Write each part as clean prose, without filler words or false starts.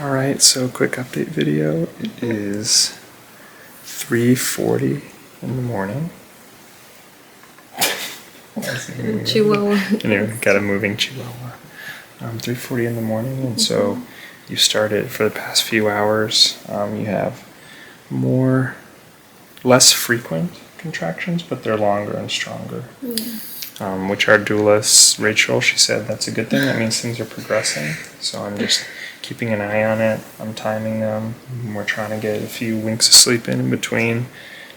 Alright, so quick update video. It is 3:40 in the morning. Chihuahua. Anyway, got a moving chihuahua. 3:40 in the morning, and so you started for the past few hours. You have less frequent contractions, but they're longer and stronger. Which our doula, Rachel, she said that's a good thing. That means things are progressing. So I'm just keeping an eye on it. I'm timing them. We're trying to get a few winks of sleep in between.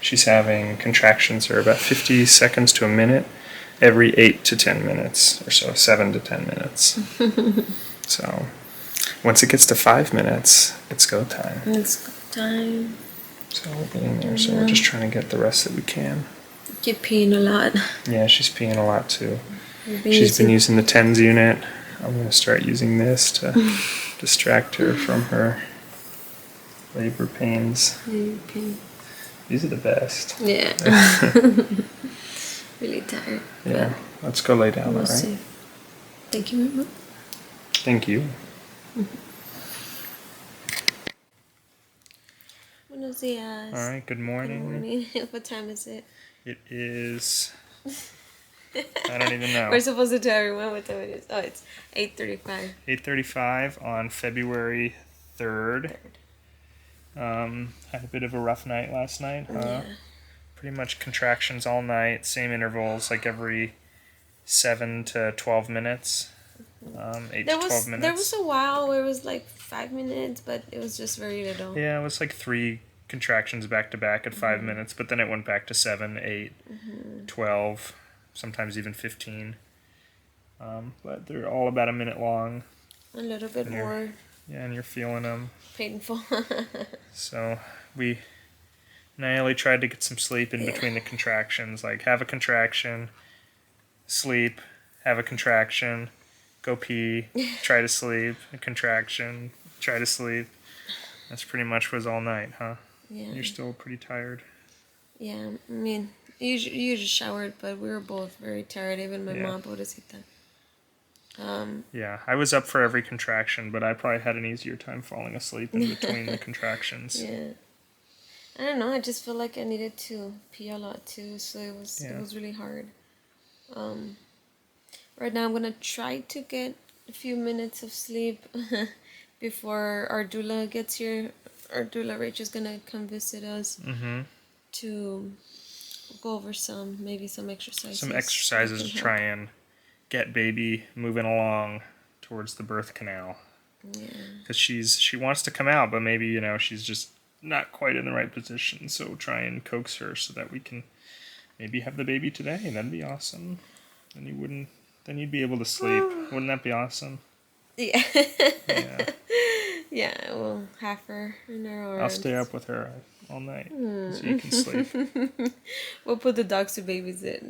She's having contractions that are about 50 seconds to a minute every 8 to 10 minutes or so, 7 to 10 minutes. So once it gets to 5 minutes, it's go time. It's go time. So we're getting there. So we're just trying to get the rest that we can. You're peeing a lot. Yeah, she's peeing a lot too. She's been using the TENS unit. I'm going to start using this to distract her from her labor pains. These are the best. Yeah. Really tired. Yeah. Let's go lay down, alright? See. Thank you, Mama. Thank you. Buenos dias. Alright, good morning. Good morning. What time is it? It is... I don't even know. We're supposed to tell everyone what time it is. Oh, it's 8:35. 8:35 on February 3rd. Had a bit of a rough night last night, huh? Yeah. Pretty much contractions all night, same intervals, like every 7 to 12 minutes. 8 to 12 minutes. There was a while where it was like 5 minutes, but it was just very little. Yeah, it was like 3 contractions back to back at 5 minutes, but then it went back to 7, 8, 12, sometimes even 15. But they're all about a minute long. A little bit more. Yeah, and you're feeling them. Painful. So Naomi tried to get some sleep in between the contractions, like have a contraction, sleep, have a contraction, go pee, try to sleep, a contraction, try to sleep. That's pretty much was all night, huh? Yeah. You're still pretty tired. Yeah, I mean, you just showered, but we were both very tired, even my mom, pobrecita. Yeah, I was up for every contraction, but I probably had an easier time falling asleep in between the contractions. Yeah. I don't know, I just feel like I needed to pee a lot too, so it was really hard. Right now I'm gonna try to get a few minutes of sleep before our doula gets here. Our doula Rachel's gonna come visit us to go over some exercises. Some exercises to try and get baby moving along towards the birth canal. Yeah. Because she wants to come out, but maybe, she's just not quite in the right position. So try and coax her so that we can maybe have the baby today. That'd be awesome. Then you'd be able to sleep. Wouldn't that be awesome? Yeah. Yeah. Yeah, we'll have her in our arms. I'll stay up with her all night so you can sleep. We'll put the dogs to babysit.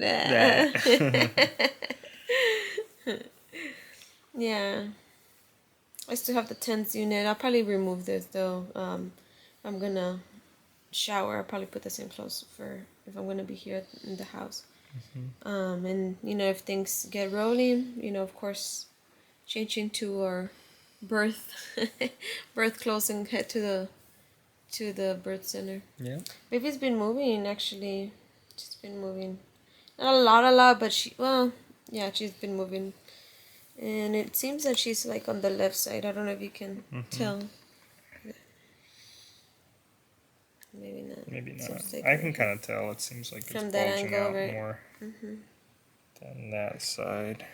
Yeah. I still have the TENS unit. I'll probably remove this though. I'm gonna shower. I'll probably put the same clothes for if I'm gonna be here in the house. And if things get rolling, of course, change into our birth clothes and head to the birth center. Yeah. Baby's been moving actually. She's been moving. Not a lot, but she's been moving. And it seems that she's like on the left side. I don't know if you can tell. Maybe not. Like I can kind of tell. It seems like from it's that bulging angle, out right? more than that side.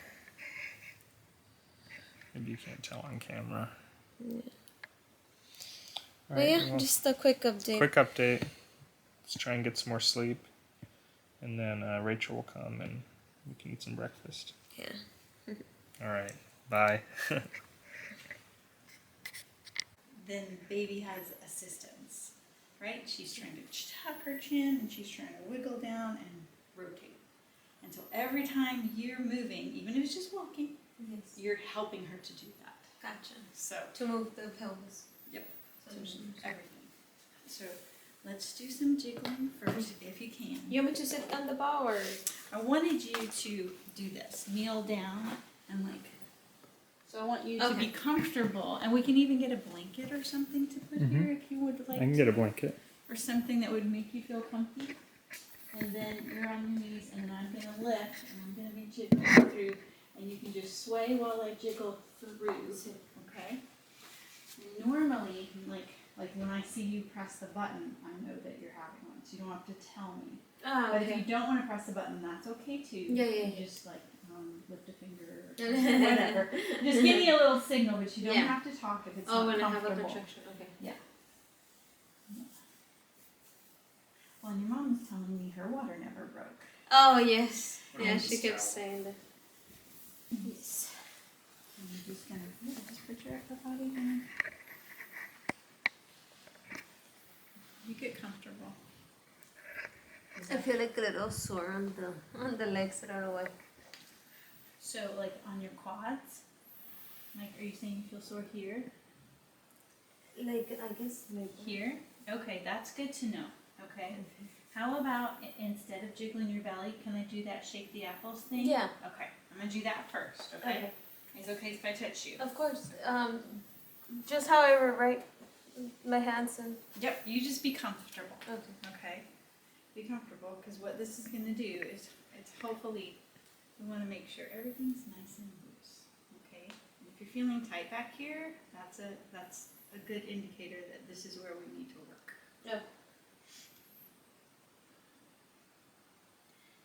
Maybe you can't tell on camera. Yeah. Right, just a quick update. Let's try and get some more sleep. And then Rachel will come and we can eat some breakfast. Yeah. Alright, bye. Then baby has assistance, right? She's trying to tuck her chin and she's trying to wiggle down and rotate. And so every time you're moving, even if it's just walking, you're helping her to do that. Gotcha. So to move the pelvis. Yep. So everything. So let's do some jiggling first, if you can. You want me to sit on the bar? Or? I wanted you to do this. Kneel down and So I want you to be comfortable, and we can even get a blanket or something to put here if you would like. I can get a blanket. Or something that would make you feel comfy. And then you're on your knees, and then I'm gonna lift, and I'm gonna be jiggling through, and you can just sway while I jiggle through. Okay. Normally, like when I see you press the button, I know that you're having one, so you don't have to tell me. But if you don't want to press the button, that's okay too. Yeah. You just like lift a finger or whatever. Just give me a little signal, but you don't have to talk if it's not when comfortable. I have a contraction, okay. Yeah. Well, and your mom was telling me her water never broke. Oh, yes. Yeah, she kept saying that. Yes. And you're just gonna just put your upper body in. You get comfortable. I feel like a little sore on the legs. I don't know why. So, like on your quads? Like, are you saying you feel sore here? Like, I guess maybe. Here? Okay, that's good to know. Okay. How about instead of jiggling your belly, can I do that shake the apples thing? Yeah. Okay, I'm gonna do that first, okay? It's okay if I touch you? Of course. Just however, right? My hands and. Yep, you just be comfortable. Okay. Okay? Be comfortable, because what this is gonna do is, it's hopefully, we wanna make sure everything's nice and loose, okay? And if you're feeling tight back here, that's a good indicator that this is where we need to work. Yeah.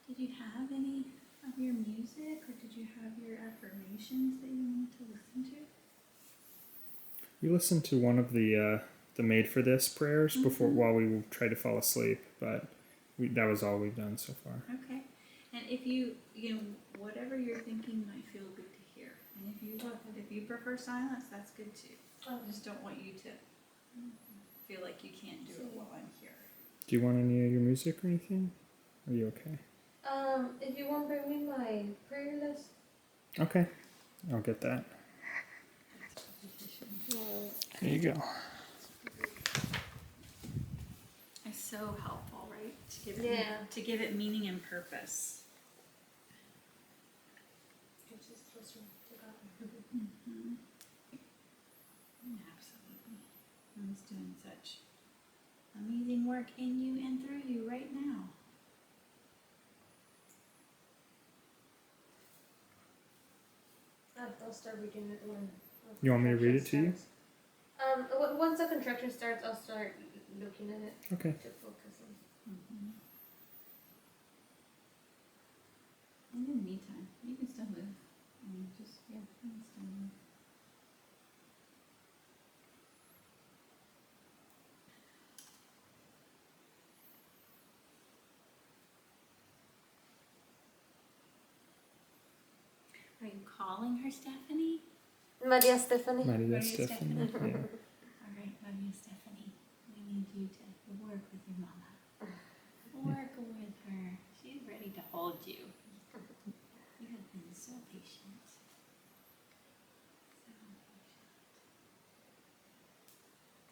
Did you have any of your music, or did you have your affirmations that you wanted to listen to? We listened to one of the made for this prayers before while we tried to fall asleep, but that was all we've done so far. Okay. And if you whatever you're thinking might feel good to hear. And if you prefer silence, that's good too. I just don't want you to feel like you can't do it while I'm here. Do you want any of your music or anything? Are you okay? If you want, bring me my prayer list. Okay, I'll get that. There you go. It's so helpful, right? To give it meaning and purpose. Mm-hmm. Absolutely. He's doing such amazing work in you and through you right now. I'll start reading it when. You want me to read it to you? Once the contraction starts, I'll start looking at it. Okay. To focus on. Mm-hmm. And in the meantime, you can still move. You can still move. Are you calling her Stephanie? Maria Stephanie. Maria Stephanie. Yeah. All right, Maria Stephanie, we need you to work with your mama. Work with her. She's ready to hold you. You have been so patient.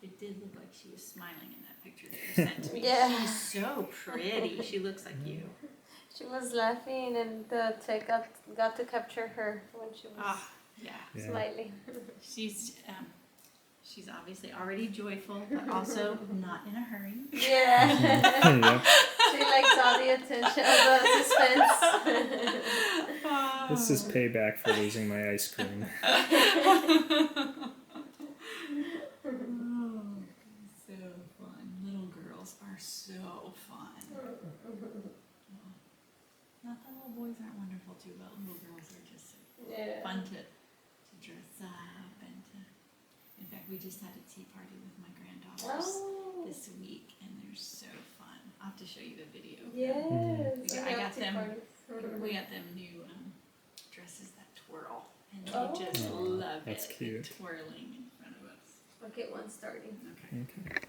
It did look like she was smiling in that picture that you sent to me. Yeah. She's so pretty. She looks like you. She was laughing, and the tech got to capture her when she was Yeah. smiling. She's obviously already joyful, but also not in a hurry. Yeah. Yeah. She likes all the attention, all the suspense. This is payback for losing my ice cream. So fun. Little girls are so fun. Not that little boys aren't wonderful too, but little girls are just fun to dress up and to. In fact, we just had a tea party with my granddaughters this week, and they're so fun. I'll have to show you the video. Yes. I got them. We got them new dresses that twirl, and they just love that's it. cute. Twirling in front of us. I'll get one starting. Okay.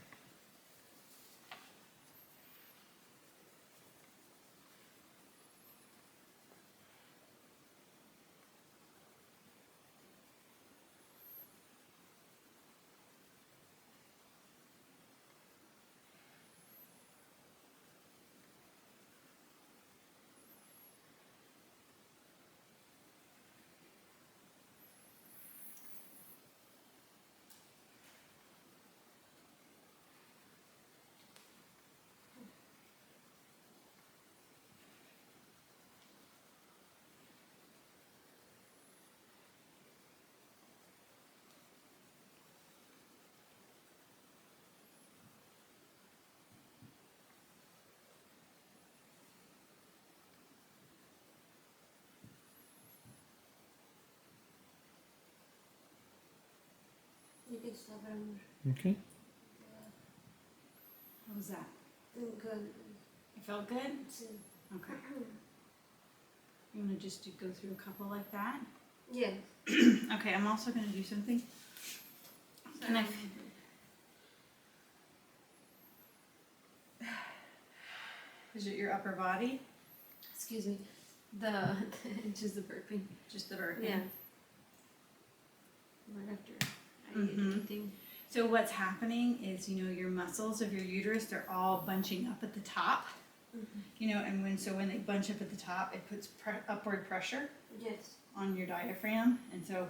You can stop it, amor. Okay. How was that? Good. It felt good? Sí. Okay. You want to just go through a couple like that? Yeah. Okay, I'm also going to do something. Can I... Is it your upper body? Excuse me. Just the burping. Just the burping? Yeah. Right after I eat anything. So what's happening is, your muscles of your uterus, they're all bunching up at the top. And when they bunch up at the top, it puts upward pressure Yes. on your diaphragm, and so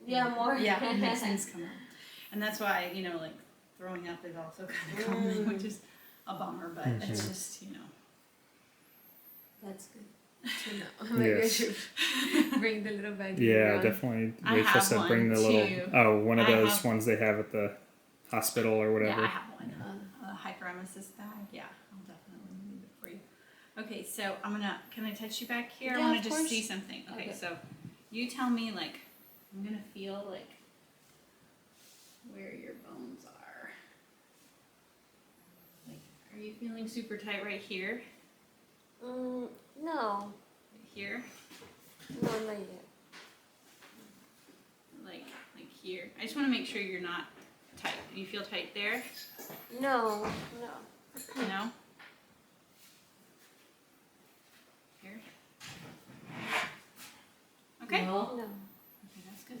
more. Yeah, it makes things come up, and that's why throwing up is also kind of common, which is a bummer, but it's just That's good to know. Maybe I should bring the little bag. Yeah, definitely. I Rachel have said bring the one, little. too. Oh, one of I those have- ones they have at the hospital or whatever. Yeah, I have one. A hyperemesis bag. Yeah, I'll definitely leave it for you. Okay, so can I touch you back here? Yeah, I want of to just course. see something. Okay, Okay. so you tell me, I'm going to feel, where your bones are. Are you feeling super tight right here? No. Right here? No, not yet. Like here. I just want to make sure you're not tight. You feel tight there? No. No? Here? Okay. No. Okay, that's good.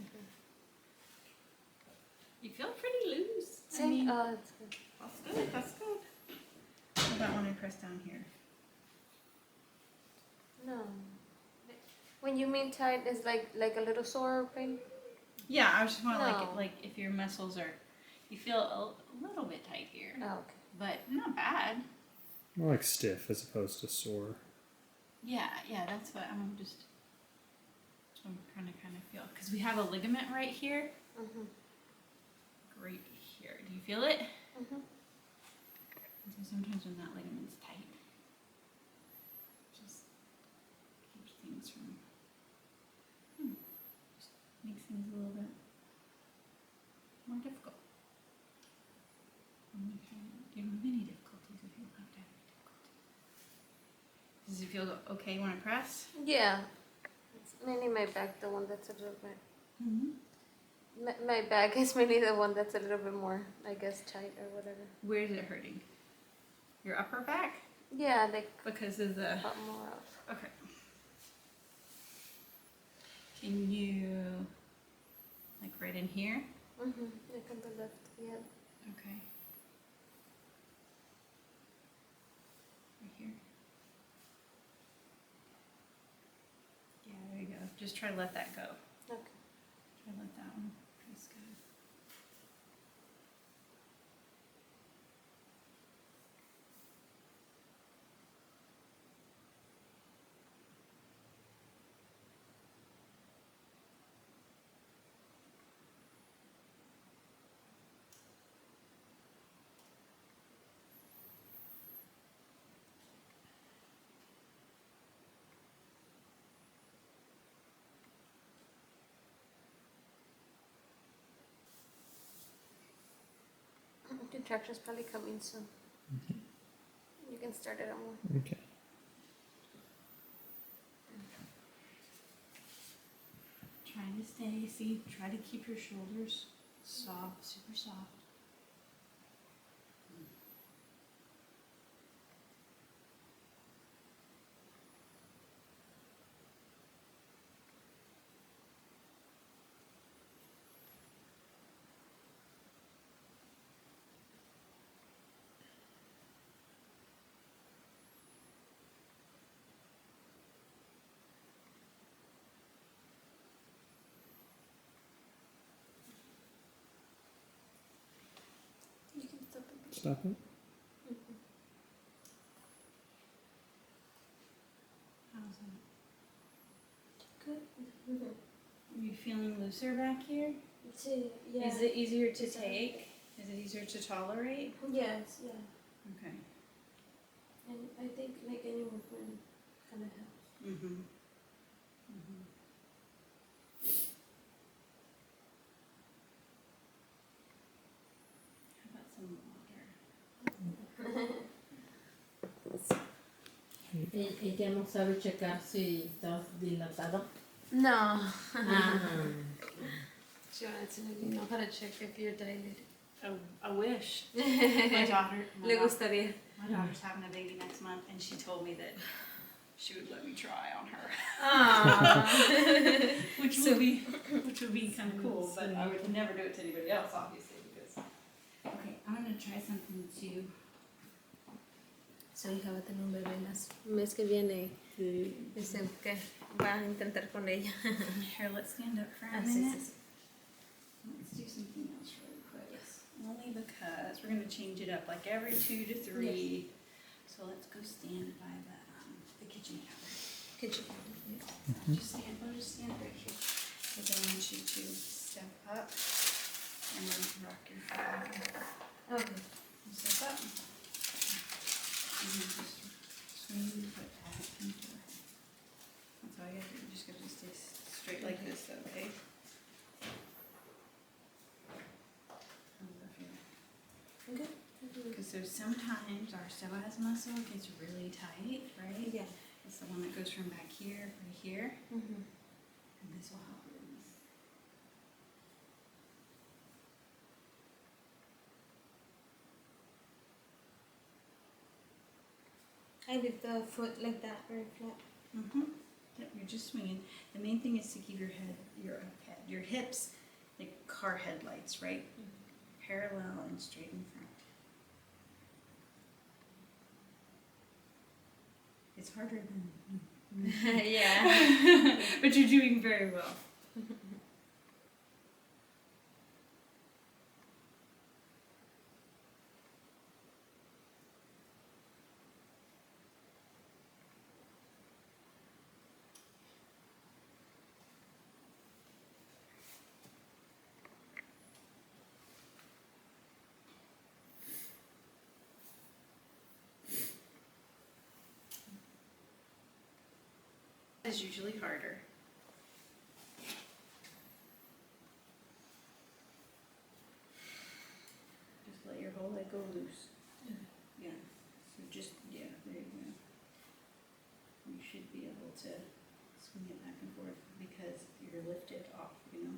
You feel pretty loose. It's good. That's good, that's good. How about when I press down here? No. When you mean tight, it's like a little sore pain? Yeah, I just want to No. like if your muscles are, you feel a little bit tight here, Oh, okay. but not bad. More like stiff as opposed to sore. Yeah, that's what I'm trying to kind of feel. Because we have a ligament right here. Right here. Do you feel it? So sometimes when that ligament's tight, just keeps things from, just makes things a little bit more difficult. Do you have any difficulties if you don't have to have any difficulties? Does it feel okay when I press? Yeah. It's mainly my back, the one that's a little bit... My back is mainly the one that's a little bit more, I guess, tight or whatever. Where is it hurting? Your upper back? Yeah, like Because of the... pop more up. Okay. Can you, right in here? Like on the left, yeah. Okay. Right here? Yeah, there you go. Just try to let that go. Okay. Try to let that one. That's good. Contractions probably coming soon. You can start it on one. Okay. Trying to stay, try to keep your shoulders soft, super soft. You can stop it. Stop it. How's that? Good. Are you feeling looser back here? See, yeah. Is it easier to take? Is it easier to tolerate? Yes, yeah. Okay. And I think like any movement kind of helps. Mm-hmm. Ella no sabe checar si estás dilatada. No. Ah. She wanted to know how to check if you're dilated. Oh, I wish. My Le gustaría. daughter's having a baby next month, and she told me that she would let me try on her. which would be kind of cool, but I would never do it to anybody else, obviously, because. Okay, I'm gonna try something too. Su hija va a tener un bebé mes que viene. Sí. Dice que va a intentar con ella. Here, let's stand up for a Sí, minute. sí, sí. Let's do something else really quick. Only because we're gonna change it up like every 2 to 3. So let's go stand by the kitchen counter. Kitchen. Just stand right here. Because I want you to step up and then rock your foot. Okay. Step up. And then just swing your foot back and forth. That's all you have to do. You just got to stay straight like this, okay? Okay. Because there's sometimes our psoas muscle gets really tight, right? Yeah. It's the one that goes from back here right here, Mm-hmm. and this will help release. I leave the foot like that, very flat. Mm-hmm. Yep, you're just swinging. The main thing is to keep your head, your hips, like car headlights, right? Parallel and straight in front. It's harder than. Yeah. But you're doing very well. Is usually harder. Just let your whole leg go loose. Yeah. So just, yeah, there you go. You should be able to swing it back and forth because you're lifted off, you know.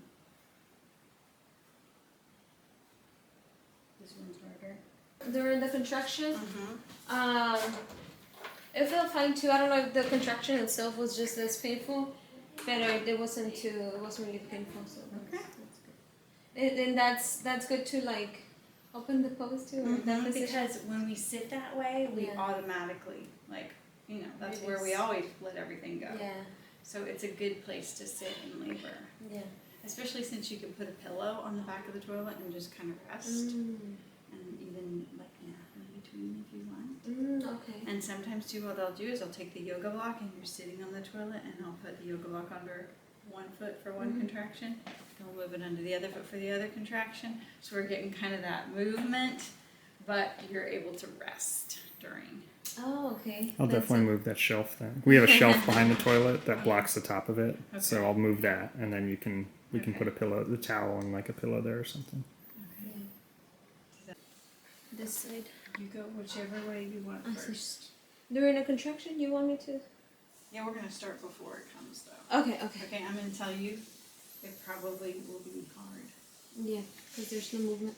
This one's harder. During the contraction, Mm-hmm. it felt fine too. I don't know if the contraction itself was just as painful, but it wasn't really painful. So that's good. And that's good to like open the pose too. Or that position? Because when we sit that way, we Yeah. automatically, like, you know, that's where we Release. always let everything go. Yeah. So it's a good place to sit in labor. Yeah. Especially since you can put a pillow on the back of the toilet and just kind of rest. And even like nap in between if you want. Okay. And sometimes too what they'll do is they'll take the yoga block and you're sitting on the toilet and I'll put the yoga block under one foot for one contraction. They'll move it under the other foot for the other contraction. So we're getting kind of that movement, but you're able to rest during. Oh, okay. I'll definitely move that shelf then. We have a shelf behind the toilet that blocks the top of it, so I'll move that, and then we can put a pillow, the towel, and like a pillow there or something. This side. You go whichever way you want first. During a contraction, you want me to? Yeah, we're gonna start before it comes though. Okay. Okay, I'm gonna tell you, it probably will be hard. Yeah, because there's no movement.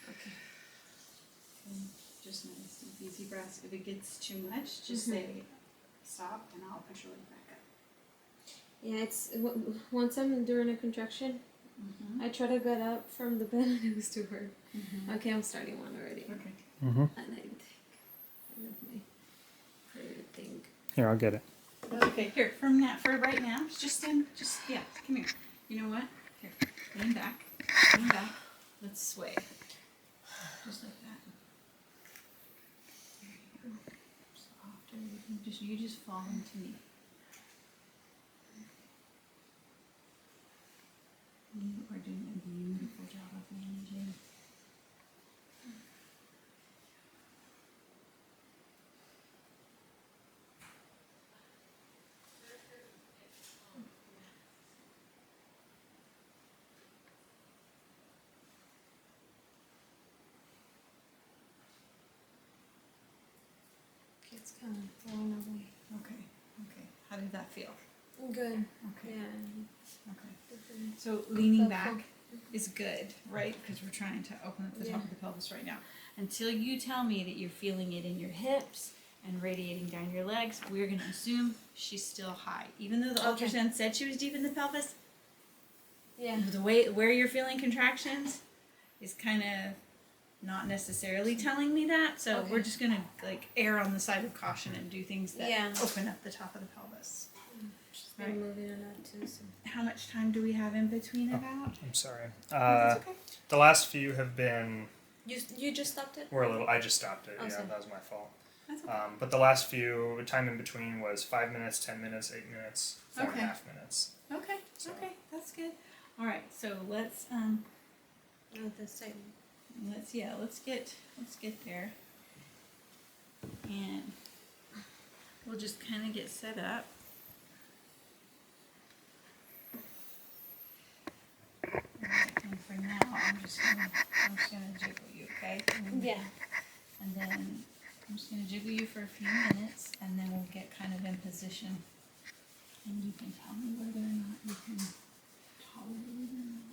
Okay. Just nice and easy breaths. If it gets too much, just say stop and I'll push your leg back up. Yeah, it's once I'm during a contraction, I try to get up from the bed and it was too hard. Okay, I'm starting one already. Okay. Mm-hmm. And I think I love my prayer thing. Here, I'll get it. Okay, here, for right now, just stand, come here. You know what? Here, lean back. Let's sway. Just like that. There you go. Soft, and you just fall into me. You are doing a beautiful job of managing. It's kind of going away. Okay. Okay. How did that feel? Good. Okay. Yeah. Okay. Different. So leaning Helpful. back is good, right? Because we're trying to open up the top Yeah. of the pelvis right now. Until you tell me that you're feeling it in your hips and radiating down your legs, we're going to assume she's still high. Even though the Okay. ultrasound said she was deep in the pelvis, Yeah. the way where you're feeling contractions is kind of not necessarily telling me that. So Okay. we're just going to like err on the side of caution and do things that Yeah. open up the top of the pelvis. She's Right. been moving a lot too. So. How much time do we have in between about? I'm sorry. That's okay. The last few have been You just stopped it? were a little. I just stopped it. Oh, Yeah, sorry. that was my fault. That's okay. But the last few time in between was 5 minutes, 10 minutes, 8 minutes, 4.5 Okay. minutes. Okay, So- okay, that's good. All right, so let's Oh, the same. let's get there, and we'll just kind of get set up. Alright, and for now, I'm just gonna jiggle you, okay? Yeah. And then I'm just gonna jiggle you for a few minutes, and then we'll get kind of in position, and you can tell me whether or not you can tolerate it or not.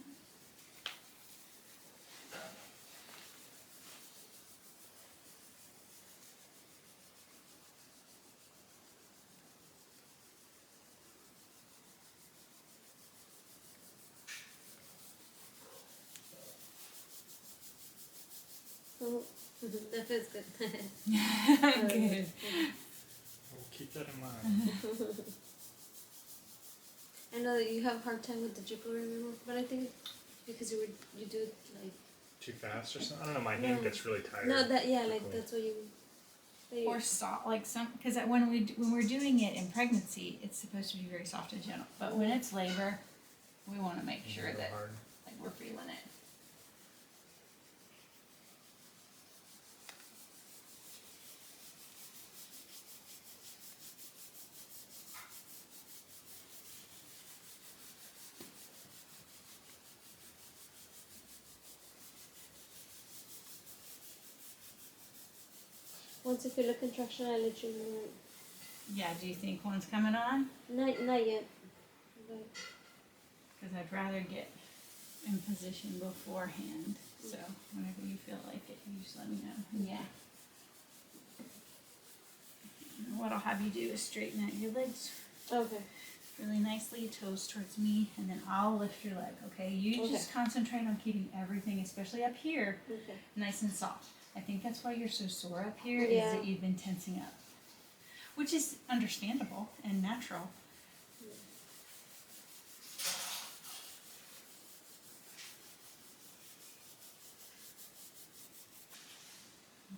Oh, that feels good. Good. We'll keep that in mind. I know that you have a hard time with the jiggle removal, but I think it's because you do it like Too fast or something? I don't know. My hand No. gets really tired. no that yeah like quickly. that's what you. That you Or soft, like some, because when we're doing it in pregnancy, it's supposed to be very soft and gentle. But when it's labor, we want to make It's a sure little that hard. like we're feeling it. once you feel a contraction, I'll let you know. Yeah. Do you think one's coming on? Not yet. But Because I'd rather get in position beforehand. So whenever you feel like it, you just let me know. Yeah. What I'll have you do is straighten out your legs okay. really nicely, toes towards me, and then I'll lift your leg, okay? You Okay. just concentrate on keeping everything, especially up here, Okay. nice and soft. I think that's why you're so sore up here, Yeah. is that you've been tensing up. Which is understandable and natural.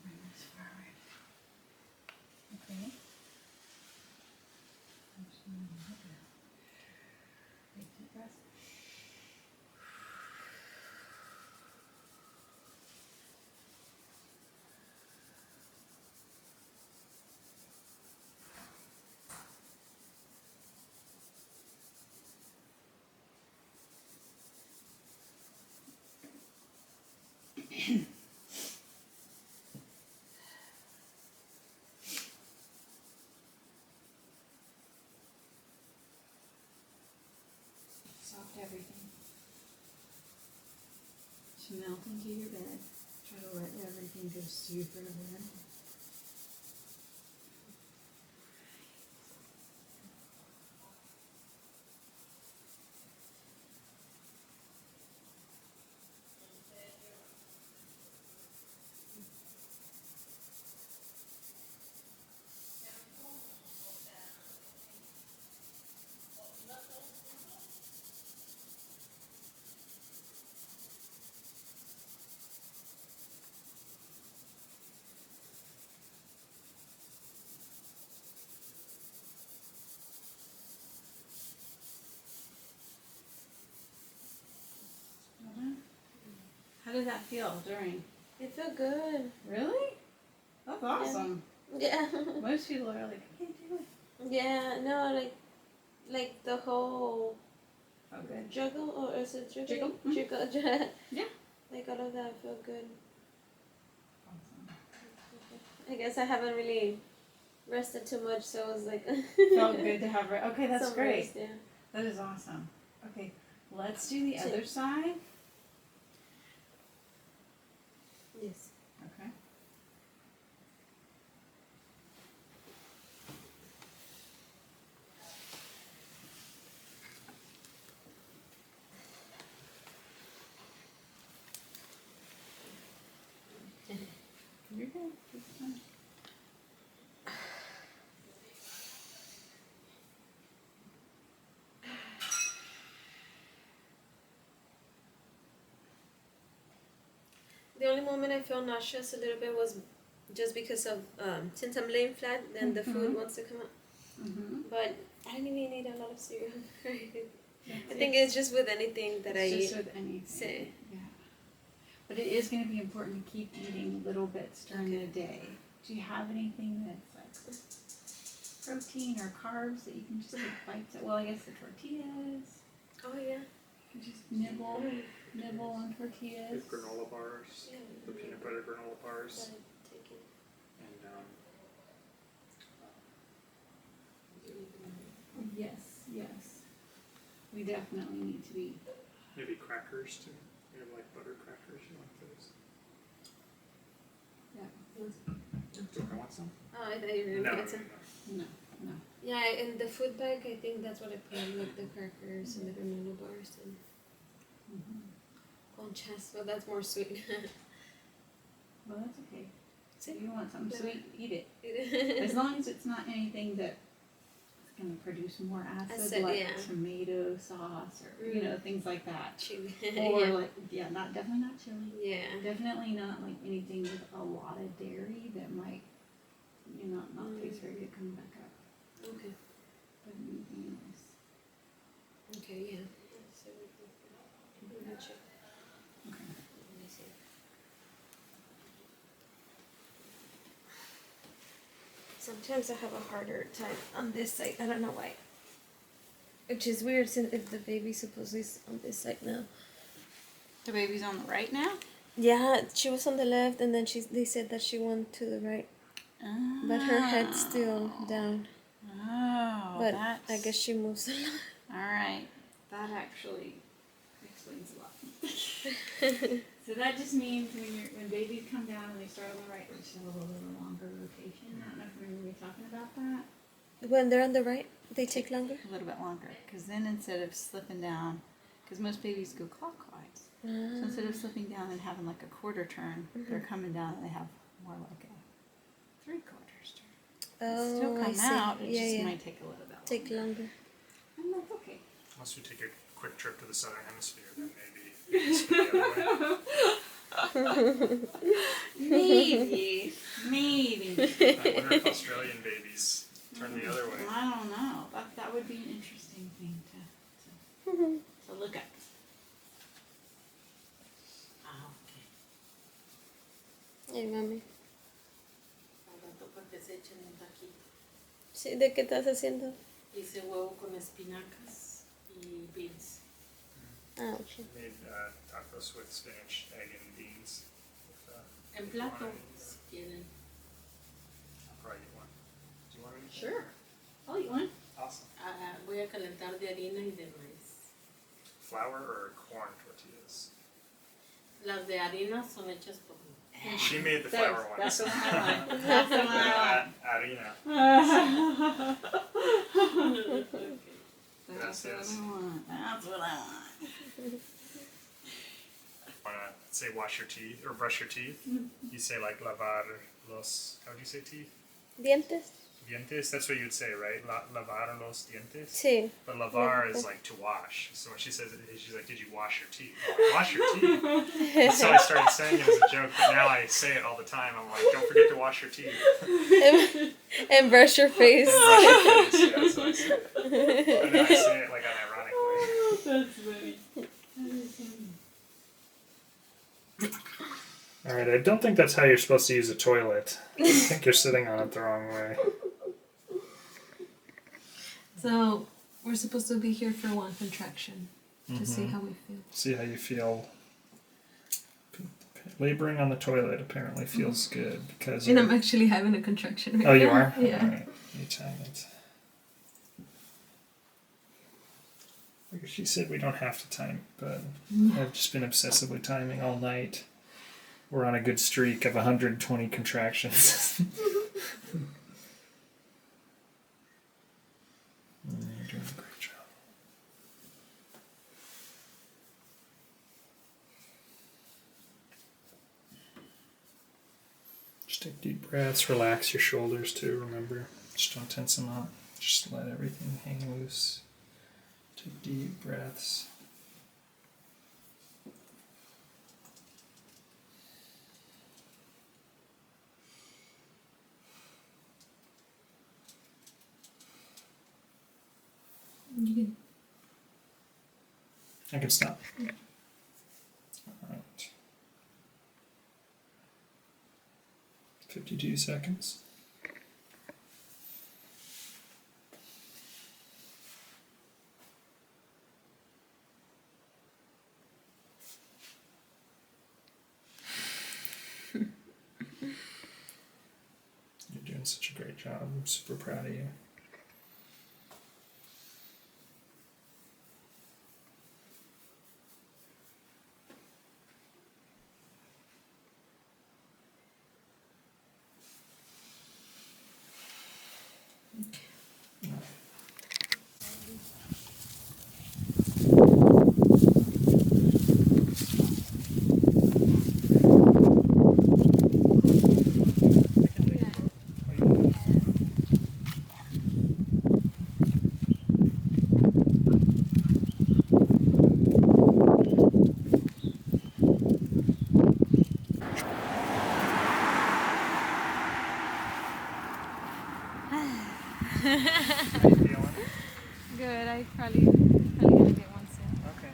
Bring this forward. Okay. I'm just gonna let it go. Take deep breath. Soft everything. Just melt into your bed. Try to let everything go super in. How did that feel during? It felt good. Really? That's awesome. Yeah. Most people are like, I can't do it. Yeah. No, like the whole Oh, good. juggle or is it juggle? Jiggle? Mhm. Jiggle. Yeah. Like all of that felt good. Awesome. I guess I haven't really rested too much, so it was like Felt good to have okay, that's some great. rest, yeah. That is awesome. Okay, let's do the other side. Yes. Okay. You're good. It's fine. The only moment I felt nauseous a little bit was just because of since I'm laying flat, then the food wants to come out. But I didn't even eat a lot of cereal. I think it's just with anything that I It's eat. just with anything. Yeah. But it is going to be important to keep eating little bits during the day. Do you have anything that's like protein or carbs that you can just take bites at? Well, I guess the tortillas. Oh yeah. You just nibble on tortillas. The granola bars, Yeah. the peanut butter granola bars, But I take it. and Yes. We definitely need to be. maybe crackers too. You have like butter crackers, you like those? Yeah. Do I want some? Oh, I thought you were gonna No. get some. No. Yeah, in the food bag, I think that's what I put in, like the crackers and the granola bars and conchas. Well, that's more sweet. Well, that's okay. See? If you want something Yeah. sweet, eat it. As long as it's not anything that is going to produce more acid, like yeah. tomato sauce or things like that. Chili. Or Yeah. definitely not chili. Yeah. Definitely not like anything with a lot of dairy that might not taste very good coming back up. Okay. But anything else. Okay, yeah. So we can check. Okay. Let me see. Sometimes I have a harder time on this side. I don't know why. Which is weird since if the baby supposedly is on this side now. The baby's on the right now? Yeah, she was on the left and then they said that she went to the right. Oh. But her head's still down. Oh, But I guess she moves a lot. Alright. That actually explains a lot. So that just means when babies come down and they start on the right, they should have a little longer rotation. I don't know if you remember me talking about that. When they're on the right, they take longer? A little bit longer. Because then instead of slipping down, because most babies go clockwise. So instead of slipping down and having like a quarter turn, they're coming down and they have more like a 3/4 turn. Oh, Still come I see. out, it Yeah, just yeah. might take a little bit Take longer. And that's okay. Unless we take a quick trip to the southern hemisphere, then maybe it's the other way. Maybe. I wonder if Australian babies turn the other way. I don't know. That would be an interesting thing to look at. Hey, mami. Ahora toca que se echen un taquito. Sí, ¿de qué estás haciendo? Hice huevo con espinacas y beans. Ah, ok. Made tacos with spinach, egg, and beans. With, En if you plato, want si quieren. I'll probably get one. Do you want any? Sure. I'll eat one. Awesome. Voy a calentar de harina y de maíz. Flour or corn tortillas? Las de harina son hechas por mí. She made the flour ones. That's the one I want. That's the one I Harina. want. That's what Gracias. I want. That's what I want. Wanna say wash your teeth or brush your teeth? You say like lavar los. How do you say teeth? ¿Dientes? Dientes. That's what you'd say, right? Lavar los dientes. Sí. But lavar is like to wash. So when she says it, she's like, "Did you wash your teeth?" I'm like, wash your teeth. And so I started saying it as a joke, but now I say it all the time. I'm like, "Don't forget to wash your teeth." And brush your face. And brush your face. Yeah, that's what I say. And then I say it like an ironic way. That's funny. All right, I don't think that's how you're supposed to use a toilet. I think you're sitting on it the wrong way. So, we're supposed to be here for one contraction to see how we feel. See how you feel. Laboring on the toilet apparently feels good because. And I'm actually having a contraction right now. Oh, you are? Yeah. All right. Anytime it's. Like she said, we don't have to time, but I've just been obsessively timing all night. We're on a good streak of 120 contractions. You're doing a great job. Just take deep breaths, relax your shoulders too, remember. Just don't tense them up. Just let everything hang loose. Take deep breaths. I can stop. All right. 52 seconds. You're doing such a great job. I'm super proud of you. How you feeling? Good. I probably gonna get one soon. Okay.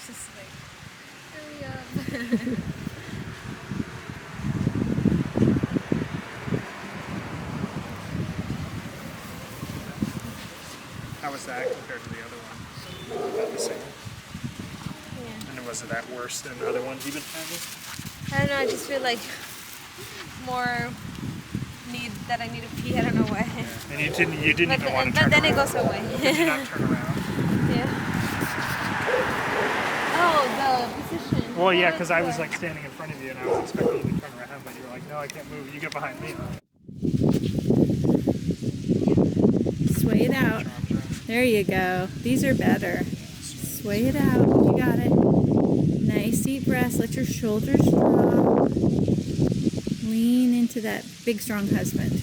Just like, hurry up. How was that compared to the other one? About the same. Yeah. And was it that worse than the other ones you've been having? I don't know. I just feel like more need that I need to pee. I don't know why. Yeah. And you didn't But, even want to turn but then around. it goes away. Did you not turn around? Yeah. Oh, the position. Well, yeah, because I was like standing in front of you and I was expecting you to turn around, but you were like, no, I can't move. You get behind me. Sway it out. There you go. These are better. Sway it out. You got it. Nice deep breaths. Let your shoulders drop. Lean into that big, strong husband.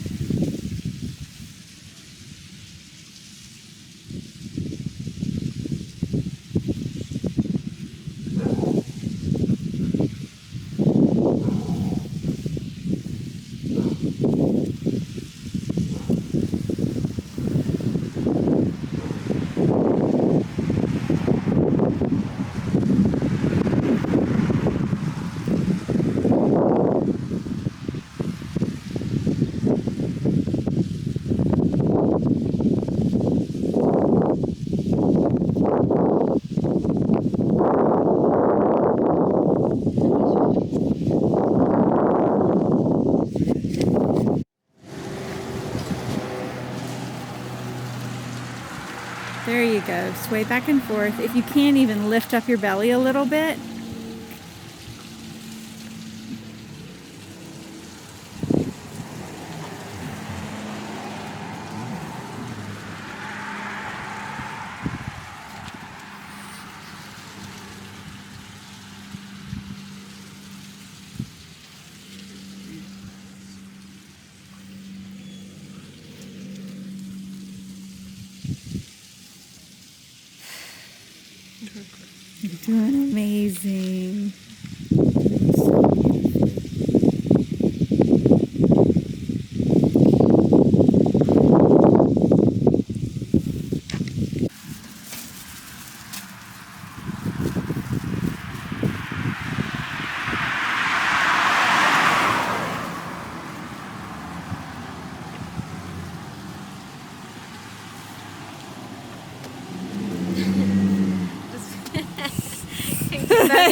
There you go. Sway back and forth. If you can, even lift up your belly a little bit. You're doing amazing. Doing so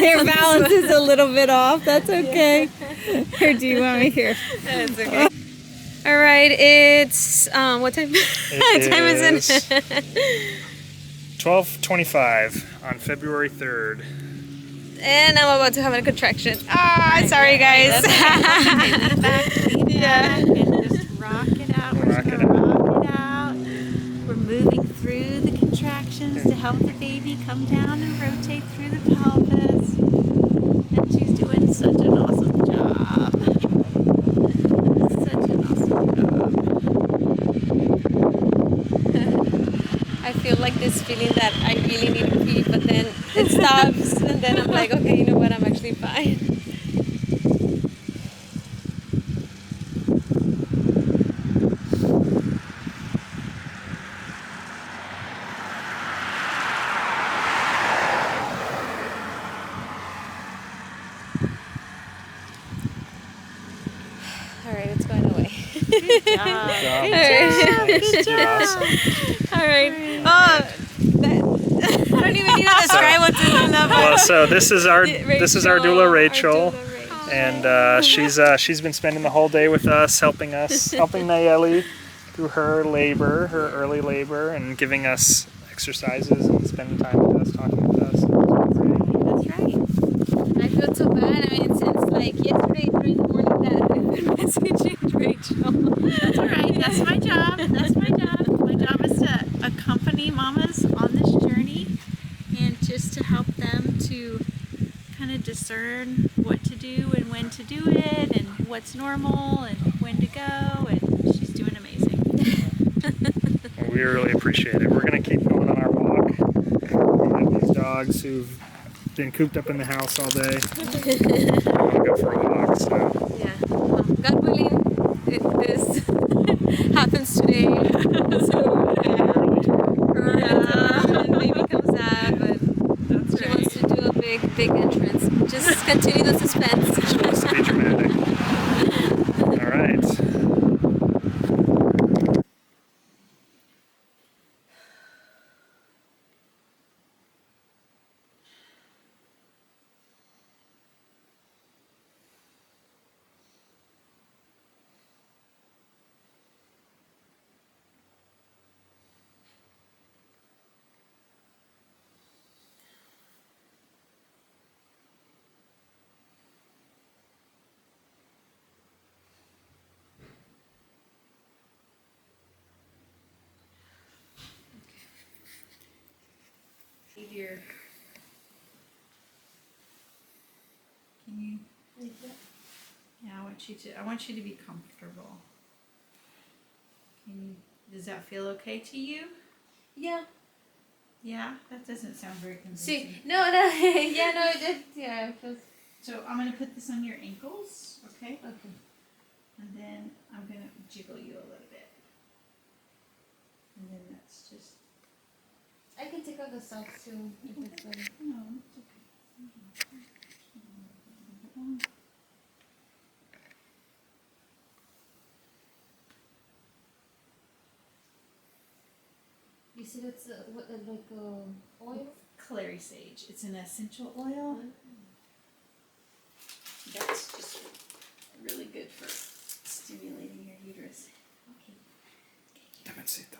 Your balance is a little bit off. That's okay. Or do you want me here? That's okay. All right, it's what time? What time is it? 12:25 on February 3rd. And I'm about to have a contraction. Sorry guys. Yeah. And just rock it out. We're just gonna rock it out. We're moving through the contractions to help the baby come down and rotate through the pelvis. And she's doing such an awesome job. Such an awesome job. I feel like this feeling that I really need to pee, but then it stops, and then I'm like, okay, you know what? I'm actually fine. All right, it's going away. Good job. Good job. Awesome. All right. Oh, I don't even need to describe what's in the number. Well, so this is our doula Rachel, Rachel. and she's been spending the whole day with us, helping Nayeli through her early labor, and giving us exercises and spending time with us, talking with us. That's right. I feel so bad. I mean, since like yesterday, 3 in the morning, that I've been messaging Rachel. That's all right. That's my job. That's my job. My job is to accompany mamas on this journey and just to help them to kind of discern what to do and when to do it and what's normal and when to go, and she's doing amazing. Well, we really appreciate it. We're gonna keep going on our walk. We have these dogs who've been cooped up in the house all day. They want to go for a walk, so. Yeah. God willing, this happens today. So, baby comes out, but she wants to do a big entrance. Just continue the suspense. She wants to be dramatic. All right. Behavior. Can you? Yeah, I want you to be comfortable. Does that feel okay to you? Yeah. Yeah, that doesn't sound very convincing. See, no, it did. Yeah, it feels. So I'm gonna put this on your ankles, okay? Okay. And then I'm gonna jiggle you a little bit. And then that's just. I can take off the socks too, if it's better. No, it's okay. You see, that's oil. Clary sage. It's an essential oil. That's just really good for stimulating your uterus. Okay. Damiansito.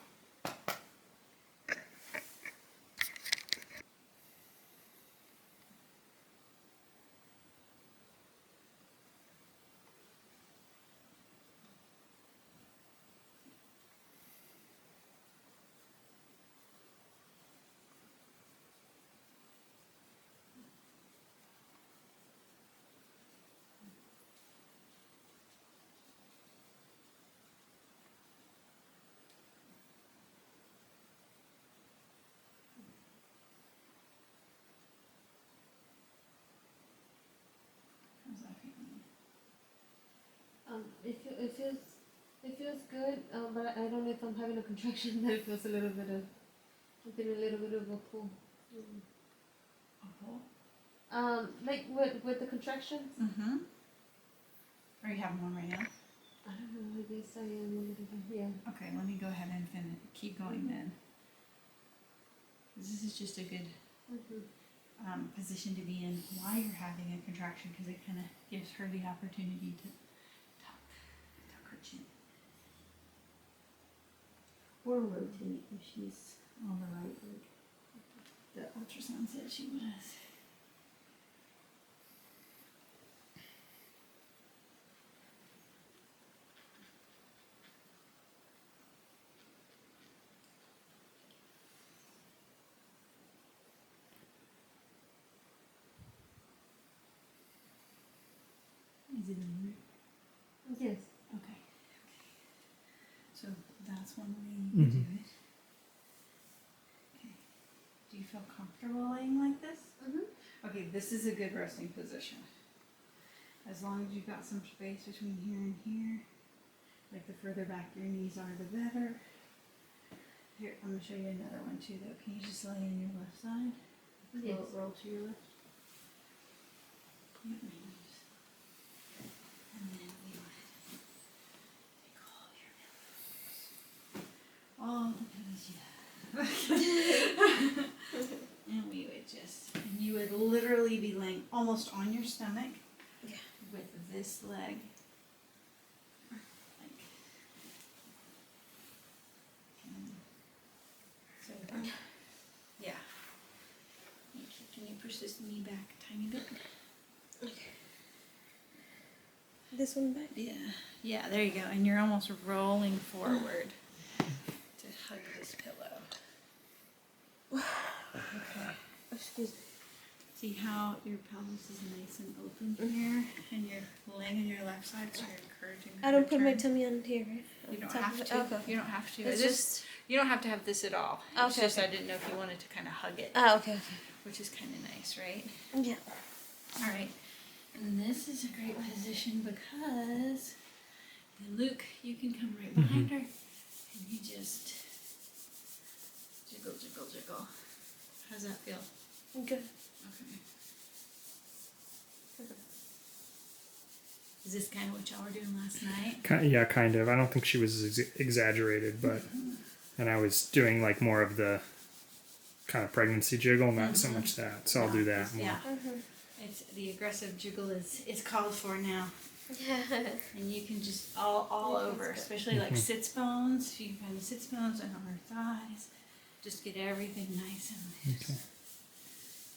How's that feeling? It feels good, but I don't know if I'm having a contraction. That it feels a little bit of a pull. Like with the contractions. Mm-hmm. Are you having one right now? I don't know. I guess I am a little bit. Yeah. Okay, let me go ahead and keep going then. This is just a good position to be in while you're having a contraction, because it kind of gives her the opportunity to tuck her chin. Or rotate if she's on the right leg. The ultrasound said she was. Is it in there? Yes. Okay. So that's one way you can do it. Okay. Do you feel comfortable laying like this? Mm-hmm. Okay, this is a good resting position. As long as you've got some space between here and here, like the further back your knees are, the better. Here, I'm going to show you another one too though. Can you just lay on your left side? Yes. Roll to your left. Yep. And then we would take all your pillows, and we would just, and you would literally be laying almost on your stomach with this leg. Like, so, yeah. Can you push this knee back a tiny bit? Okay. This one back? Yeah, yeah, there you go. And you're almost rolling forward to hug this pillow. Okay. Excuse me. See how your pelvis is nice and open here, and you're laying on your left side, so you're encouraging her I don't to put my turn. tummy on here, right? You don't Top have of it? to. Okay. You don't have to. It's just. You don't have to have this at all. It's Okay, just okay. I didn't know if you wanted to kind of hug it, Oh, okay, which is kind of nice, right? okay. Yeah. All right. And this is a great position because then Luke, you can come right behind her and you just jiggle, jiggle, jiggle. How's that feel? Good. Okay. Is this kind of what y'all were doing last night? Yeah, kind of. I don't think she was exaggerated, but and I was doing like more of the kind of pregnancy jiggle, not so much that. So I'll do that more. Yeah. Mm-hmm. It's the aggressive jiggle is called for now. Yeah. And you can just all over, especially like sits bones. If you can find the sits bones and on her thighs, just get everything nice and loose. Okay.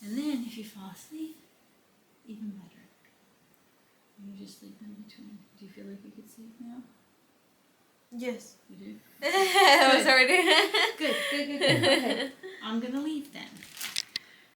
And then if you fall asleep, even better. You just sleep in between. Do you feel like you could sleep now? Yes. You do? I was already. Good. Okay. I'm gonna leave then.